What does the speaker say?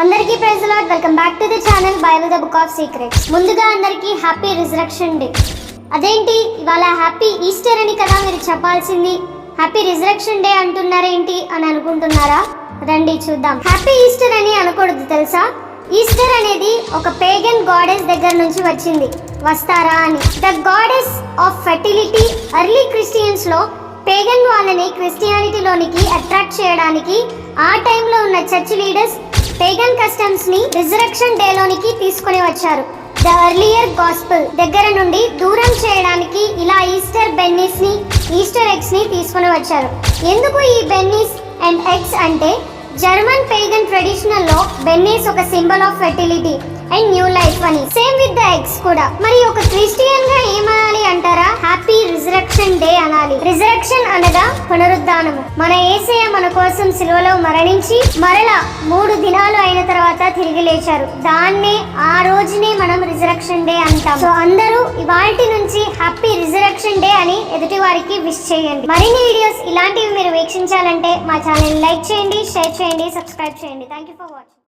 అందరికీ praise the Lord. Welcome back to the channel Bible the book of secrets. ముందుగా అందరికీ happy resurrection day. అదేంటి ఇవాళ happy Easter అని కదా మీరు చెప్పాల్సింది, హ్యాపీ రిజరక్షన్ డే అంటున్నారేంటి అని అనుకుంటున్నారా? రండి చూద్దాం. హ్యాపీ ఈస్టర్ అని అనకూడదు తెలుసా? ఈస్టర్ అనేది ఒక పేగన్ గాడెస్ దగ్గర నుంచి వచ్చింది. వస్తారా అని. The goddess of fertility. Early Christians లో పేగన్ వాళ్ళని క్రిస్టియానిటీలోనికి అట్రాక్ట్ చేయడానికి ఆ టైంలో ఉన్న చర్చ్ లీడర్స్ పేగన్ కస్టమ్స్ ని రిజరక్షన్ డే లోనికి తీసుకుని వచ్చారు. ద ఎర్లియర్ గాస్పెల్ దగ్గర నుండి దూరం చేయడానికి ఇలా ఈస్టర్ బెన్నీస్ ని, ఈస్టర్ ఎగ్స్ ని తీసుకుని వచ్చారు. ఎందుకు ఈ బెన్నీస్ అండ్ ఎగ్స్ అంటే జర్మన్ పేగన్ ట్రెడిషనల్ లో బెన్నీస్ ఒక symbol of fertility and new life అని. సేమ్ విత్ ద ఎగ్స్ కూడా. మరి ఒక క్రిస్టియన్ గా ఏమనాలి అంటారా? హ్యాపీ రిజరక్షన్ డే అనాలి. రిజరక్షన్ అనగా పునరుద్ధానము. మన యేసయ్య మన కోసం సిలువలో మరణించి మరలా 3 దినాలు అయిన తర్వాత తిరిగి లేచారు. దాన్నే ఆ రోజునే మనం రిజరక్షన్ డే అంటాం. సో అందరూ ఇవాల్టి నుంచి హ్యాపీ రిజరక్షన్ డే అని ఎదుటి వారికి విష్ చేయండి. మరిన్ని వీడియోస్ ఇలాంటివి మీరు వీక్షించాలంటే మా ఛానల్ లైక్ చేయండి, షేర్ చేయండి, సబ్స్క్రైబ్ చేయండి. Thank you for watching.